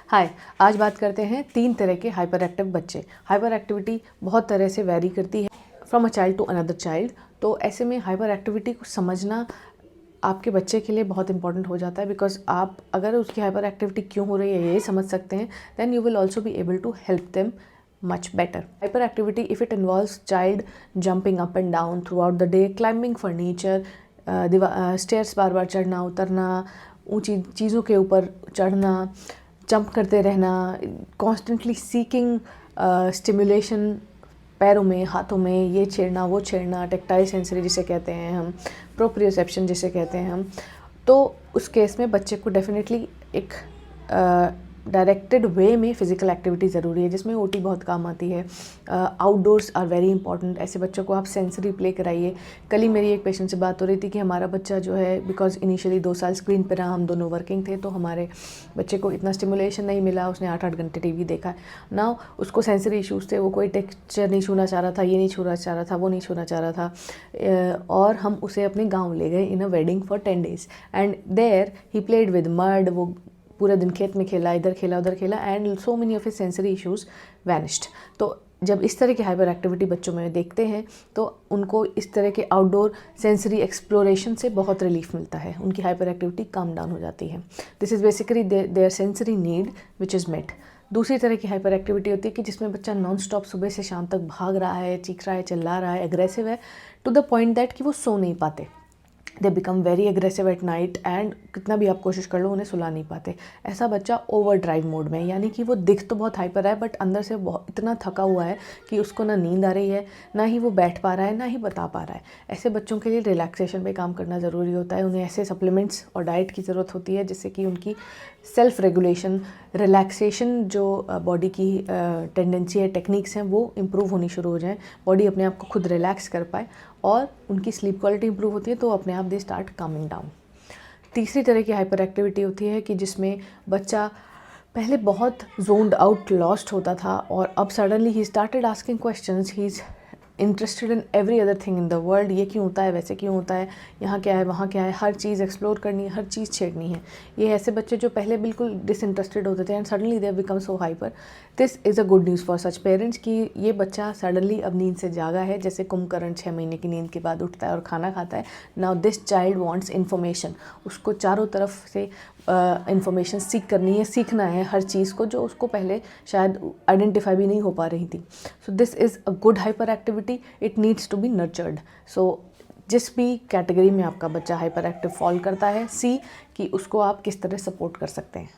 हाय, आज बात करते हैं 3 तरह के हाइपर एक्टिव बच्चे। हाइपर एक्टिविटी बहुत तरह से वैरी करती है from a child to another child. तो ऐसे में हाइपर एक्टिविटी को समझना आपके बच्चे के लिए बहुत इंपॉर्टेंट हो जाता है, बिकॉज आप अगर उसकी हाइपर एक्टिविटी क्यों हो रही है ये समझ सकते हैं, then you will also be able to help them much better. Hyperactivity, if it involves child jumping up and down throughout the day, climbing furniture, stairs बार बार चढ़ना उतरना, ऊंची चीज़ों के ऊपर चढ़ना, जंप करते रहना, कॉन्स्टेंटली सीकिंग स्टिमुलेशन, पैरों में हाथों में ये छेड़ना वो छेड़ना, टेक्टाइल सेंसरी जिसे कहते हैं हम, प्रोप्रियोसेप्शन जिसे कहते हैं हम, तो उस केस में बच्चे को डेफिनेटली एक डायरेक्टेड वे में फ़िज़िकल एक्टिविटी ज़रूरी है, जिसमें ओटी बहुत काम आती है। Outdoors are very important. ऐसे बच्चों को आप सेंसरी प्ले कराइए। कल ही मेरी एक पेशेंट से बात हो रही थी कि हमारा बच्चा जो है, बिकॉज इनिशियली 2 साल स्क्रीन पर रहा, हम दोनों वर्किंग थे, तो हमारे बच्चे को इतना स्टिमुलेशन नहीं मिला, उसने 8-8 घंटे टीवी देखा। नाउ उसको सेंसरी इश्यूज़ थे, वो कोई टेक्सचर नहीं छूना चाह रहा था, ये नहीं छूना चाह रहा था, वो नहीं छूना चाह रहा था, और हम उसे अपने गाँव ले गए in a wedding for 10 days and there he played with mud. वो पूरे दिन खेत में खेला, इधर खेला उधर खेला, and so many of his sensory issues vanished. तो जब इस तरह की हाइपर एक्टिविटी बच्चों में देखते हैं तो उनको इस तरह के आउटडोर सेंसरी एक्सप्लोरेशन से बहुत रिलीफ मिलता है, उनकी हाइपर एक्टिविटी कम डाउन हो जाती है। This is basically their sensory need which is met. दूसरी तरह की हाइपर एक्टिविटी होती है कि जिसमें बच्चा नॉन स्टॉप सुबह से शाम तक भाग रहा है, चीख रहा है, चिल्ला रहा है, एग्रेसिव है, टू द पॉइंट दैट कि वो सो नहीं पाते। They become very aggressive at night and कितना भी आप कोशिश कर लो उन्हें सुला नहीं पाते। ऐसा बच्चा ओवर ड्राइव मोड में, यानी कि वो दिख तो बहुत हाइपर है बट अंदर से बहुत इतना थका हुआ है कि उसको ना नींद आ रही है, ना ही वो बैठ पा रहा है, ना ही बता पा रहा है। ऐसे बच्चों के लिए रिलैक्सेशन पे काम करना ज़रूरी होता है। उन्हें ऐसे सप्लीमेंट्स और डाइट की ज़रूरत होती है जिससे कि उनकी सेल्फ रेगुलेशन, रिलैक्सेशन जो बॉडी की टेंडेंसी है, टेक्निक्स हैं, वो इम्प्रूव होनी शुरू हो जाएं, बॉडी अपने आप को खुद रिलैक्स कर पाए और उनकी स्लीप क्वालिटी इंप्रूव होती है, तो अपने आप दे स्टार्ट कमिंग डाउन। तीसरी तरह की हाइपर एक्टिविटी होती है कि जिसमें बच्चा पहले बहुत जोन्ड आउट लॉस्ट होता था और अब suddenly he started asking questions, he is interested in every other thing in the world. ये क्यों होता है, वैसे क्यों होता है, यहाँ क्या है, वहाँ क्या है, हर चीज़ एक्सप्लोर करनी है, हर चीज़ छेड़नी है। ये ऐसे बच्चे जो पहले बिल्कुल डिसइंटरेस्टेड होते थे and suddenly they become so hyper. This is a good news for such parents कि ये बच्चा सडनली अब नींद से जागा है, जैसे कुंभकर्ण 6 महीने की नींद के बाद उठता है और खाना खाता है। Now this child wants information. उसको चारों तरफ से इन्फॉर्मेशन सीख करनी है, सीखना है हर चीज़ को, जो उसको पहले शायद आइडेंटिफाई भी नहीं हो पा रही थी। So this is a good hyperactivity, it needs to be nurtured. So जिस भी कैटेगरी में आपका बच्चा हाइपर एक्टिव फॉल करता है, सी कि उसको आप किस तरह सपोर्ट कर सकते हैं।